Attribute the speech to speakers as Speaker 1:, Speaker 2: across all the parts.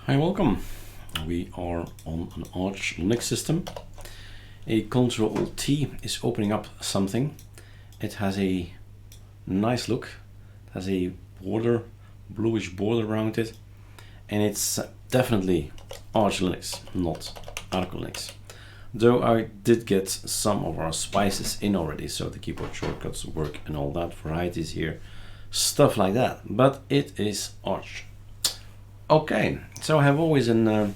Speaker 1: Hi, welcome. We are on an ArcoLinux system. A Ctrl-T is opening up something. It has a nice look. It has a border, bluish border around it, and it's definitely ArcoLinux, not ArcoLinux. Though I did get some of our spices in already, so the keyboard shortcuts work and all that, varieties here, stuff like that. But it is Arch. Okay, so I have always one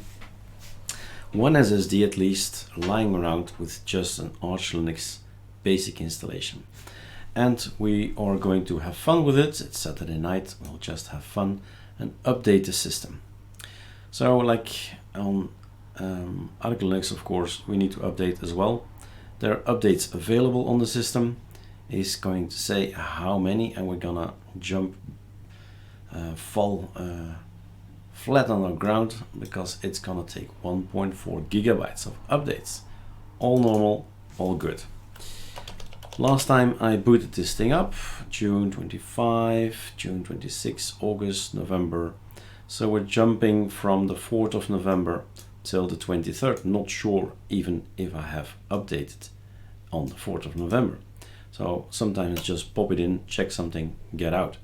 Speaker 1: SSD at least lying around with just an ArcoLinux basic installation. And we are going to have fun with it. It's Saturday night, we'll just have fun and update the system. So like on ArcoLinux, of course, we need to update as well. There are updates available on the system. It's going to say how many, and we're gonna jump flat on the ground because it's gonna take 1.4 gigabytes of updates. All normal, all good. Last time I booted this thing up, June 25, June 26, August, November. So we're jumping from the 4th of November till the 23rd. Not sure even if I have updated on the 4th of November. So sometimes just pop it in, check something, get out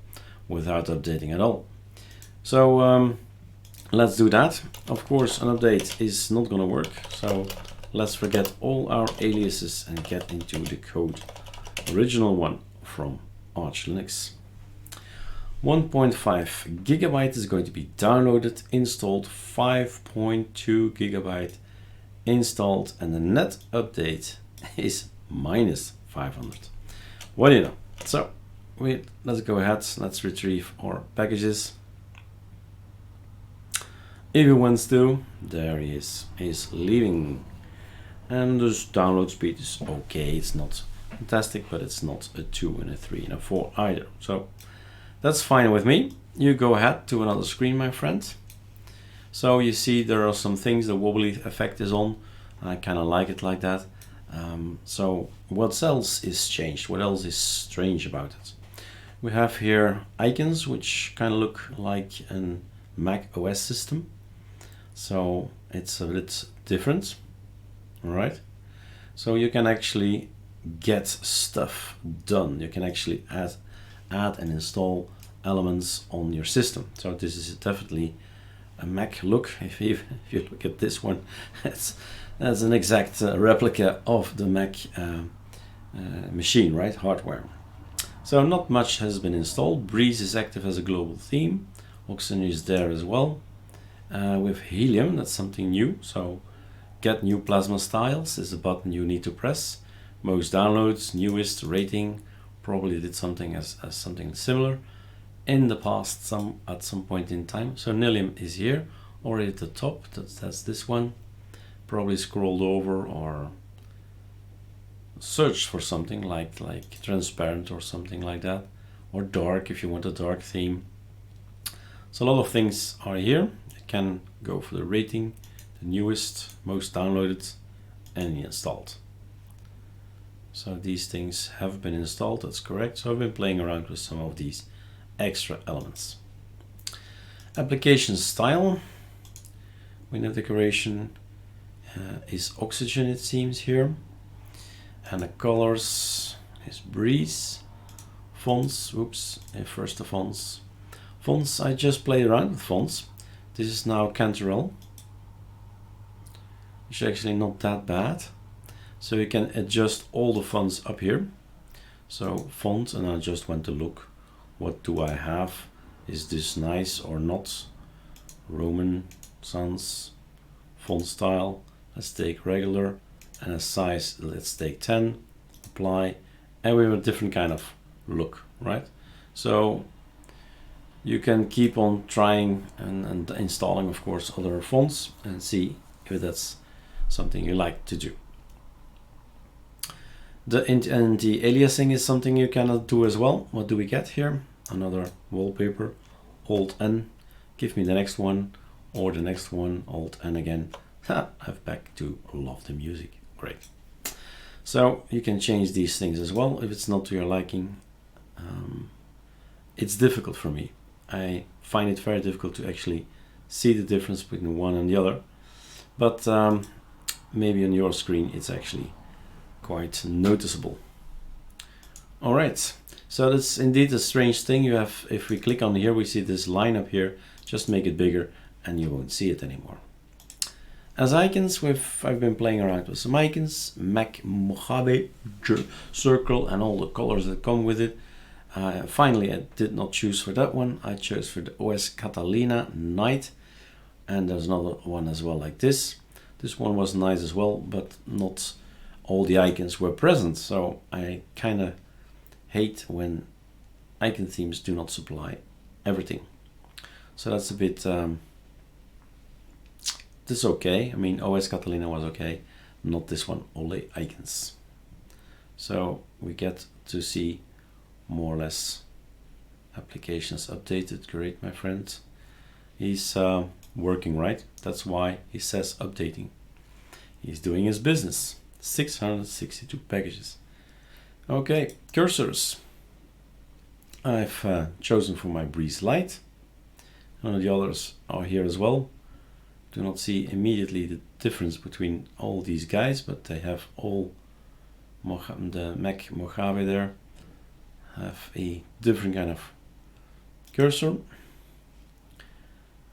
Speaker 1: without updating at all. So let's do that. Of course, an update is not going to work, so let's forget all our aliases and get into the code. Original one from ArcoLinux. 1.5 gigabyte is going to be downloaded, installed, 5.2 gigabyte installed, and the net update is minus 500. What do you know? So let's go ahead, let's retrieve our packages. If he wants to, there he is. He's leaving. And the download speed is okay. It's not fantastic, but it's not a 2 and a 3 and a 4 either. So that's fine with me. You go ahead to another screen, my friend. So you see there are some things, the wobbly effect is on. I kind of like it like that. So what else is changed? What else is strange about it? We have here icons which kind of look like a Mac OS system. So it's a bit different. All right. So you can actually get stuff done. You can actually add and install elements on your system. So this is definitely a Mac look. If you look at this one, that's an exact replica of the Mac machine, right? Hardware. So not much has been installed. Breeze is active as a global theme. Oxygen is there as well. With Helium, that's something new. So get new plasma styles is a button you need to press. Most downloads, newest, rating, probably did something as something similar in the past, at some point in time. So Nilium is here, or at the top, that's this one. Probably scrolled over or searched for something like transparent or something like that, or dark if you want a dark theme. So a lot of things are here. You can go for the rating, the newest, most downloaded, and installed. So these things have been installed, that's correct. So I've been playing around with some of these extra elements. Application style, window decoration is Oxygen, it seems here. And the colors is Breeze. Fonts, first the fonts. Fonts, I just played around with fonts. This is now Cantorel, which is actually not that bad. So you can adjust all the fonts up here. So font, and I just went to look, what do I have? Is this nice or not? Roman, sans, font style, let's take regular, and a size, let's take 10, apply, and we have a different kind of look, right? So you can keep on trying and installing, of course, other fonts and see if that's something you like to do. The aliasing is something you can do as well. What do we get here? Another wallpaper, Alt-N, give me the next one, or the next one, Alt-N again. I'm back to love the music, great. So you can change these things as well if it's not to your liking. It's difficult for me. I find it very difficult to actually see the difference between one and the other, but maybe on your screen it's actually quite noticeable. All right, so that's indeed a strange thing. You have, if we click on here, we see this line up here. Just make it bigger and you won't see it anymore. As icons, I've been playing around with some icons, Mac Mojave, circle, and all the colors that come with it. Finally, I did not choose for that one. I chose for the OS Catalina Night, and there's another one as well like this. This one was nice as well, but not all the icons were present, so I kind of hate when icon themes do not supply everything. So that's a bit, this is okay. I mean, OS Catalina was okay, not this one, all the icons. So we get to see more or less applications updated. Great, my friend. He's working, right? That's why he says updating. He's doing his business. 662 packages. Okay, cursors. I've chosen for my Breeze Lite. None of the others are here as well. Do not see immediately the difference between all these guys, but they have all the Mac Mojave there have a different kind of cursor.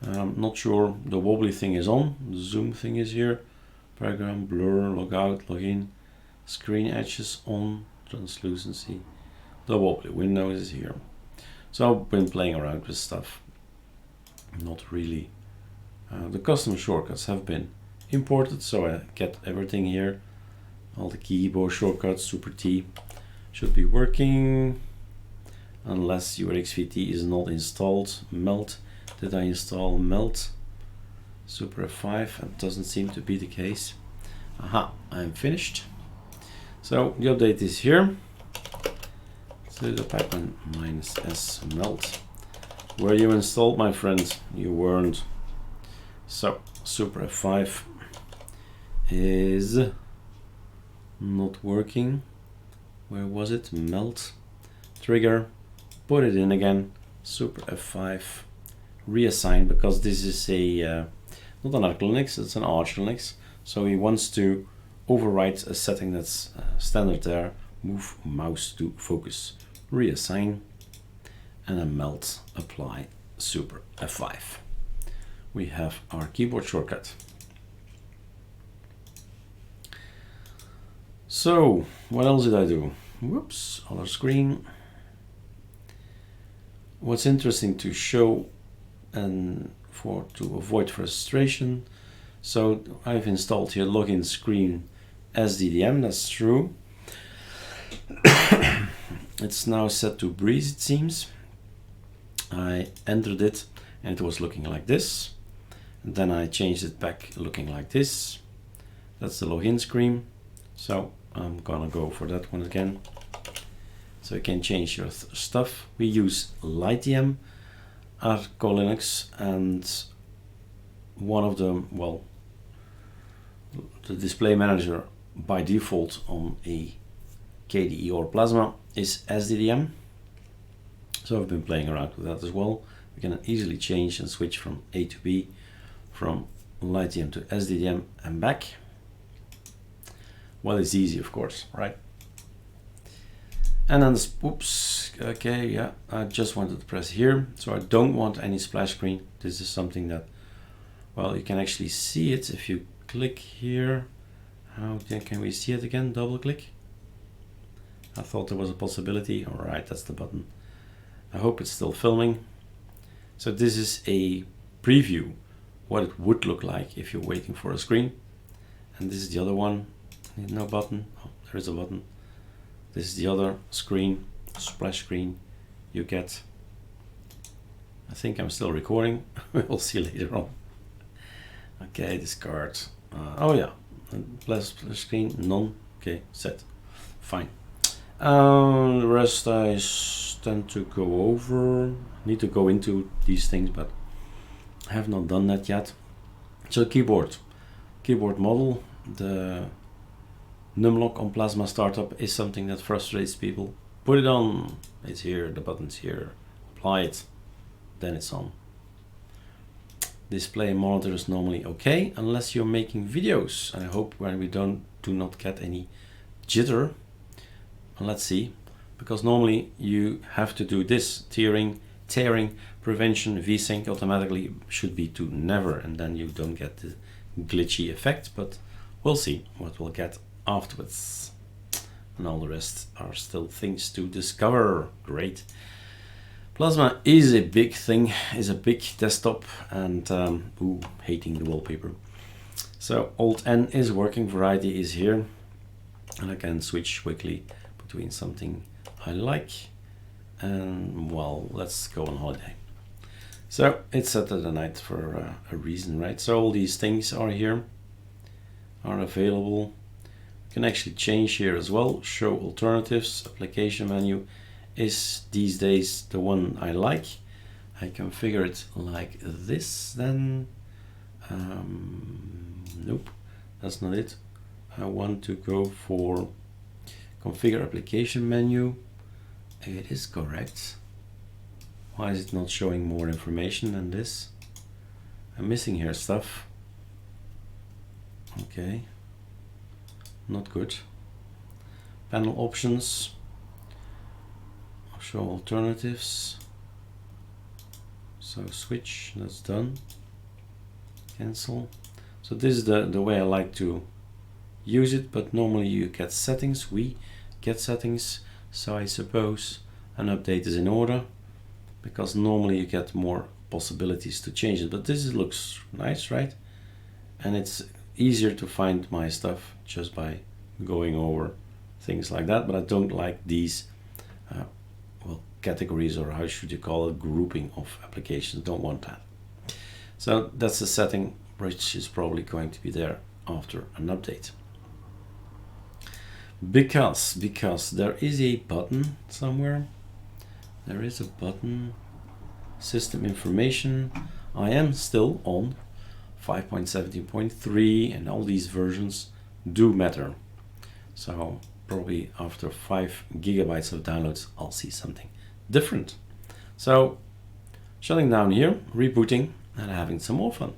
Speaker 1: I'm not sure the wobbly thing is on. The zoom thing is here. Program, blur, log out, log in. Screen edges on. Translucency. The wobbly window is here. So I've been playing around with stuff. Not really. The custom shortcuts have been imported, so I get everything here. All the keyboard shortcuts, Super T, should be working. Unless your XVT is not installed. Melt. Did I install Melt? Super F5. That doesn't seem to be the case. Aha, I'm finished. So the update is here. Sudo pipman -s melt. Were you installed, my friend? You weren't. So Super F5 is not working. Where was it? Melt. Trigger. Put it in again. Super F5. Reassign, because this is a not an ArcoLinux, it's an ArcoLinux. So he wants to overwrite a setting that's standard there. Move mouse to focus. Reassign. And then melt, apply, Super F5. We have our keyboard shortcut. So, what else did I do? Whoops, other screen. What's interesting to show and to avoid frustration. So I've installed here login screen SDDM, that's true. It's now set to Breeze, it seems. I entered it and it was looking like this. And then I changed it back looking like this. That's the login screen. So I'm gonna go for that one again. So you can change your stuff. We use LightDM, ArcoLinux, and one of them, well, the display manager by default on a KDE or Plasma is SDDM. So I've been playing around with that as well. We can easily change and switch from A to B, from LightDM to SDDM and back. Well, it's easy, of course, right? And then this, oops, okay, yeah, I just wanted to press here. So I don't want any splash screen. This is something that, well, you can actually see it if you click here. How can we see it again? Double click. I thought there was a possibility. All right, that's the button. I hope it's still filming. So this is a preview, what it would look like if you're waiting for a screen. And this is the other one. No button. Oh, there is a button. This is the other screen, splash screen you get. I think I'm still recording. We'll see later on. Okay, discard. Oh yeah, splash screen, none. Okay, set. Fine. The rest I tend to go over. Need to go into these things, but I have not done that yet. So keyboard model. The numlock on Plasma Startup is something that frustrates people. Put it on. It's here. The button's here. Apply it. Then it's on. Display monitor is normally okay, unless you're making videos. And I hope when we do not get any jitter. And let's see, because normally you have to do this tearing prevention. VSync automatically should be to never, and then you don't get the glitchy effect, but we'll see what we'll get afterwards. And all the rest are still things to discover. Great. Plasma is a big thing, is a big desktop, and hating the wallpaper. So Alt-N is working, variety is here, and I can switch quickly between something I like and, well, let's go on holiday. So it's Saturday night for a reason, right? So all these things are here, are available. You can actually change here as well. Show alternatives. Application menu is these days the one I like. I configure it like this then. Nope, that's not it. I want to go for configure application menu. It is correct. Why is it not showing more information than this? I'm missing here stuff. Okay, not good. Panel options. Show alternatives. So switch, that's done. Cancel. So this is the way I like to use it, but normally you get settings. We get settings. So I suppose an update is in order, because normally you get more possibilities to change it. But this looks nice, right? And it's easier to find my stuff just by going over things like that. But I don't like these well, categories, or how should you call it, grouping of applications. Don't want that. So that's the setting which is probably going to be there after an update. Because there is a button somewhere. There is a button, system information. I am still on 5.17.3, and all these versions do matter. So probably after 5 gigabytes of downloads, I'll see something different. So shutting down here, rebooting, and having some more fun.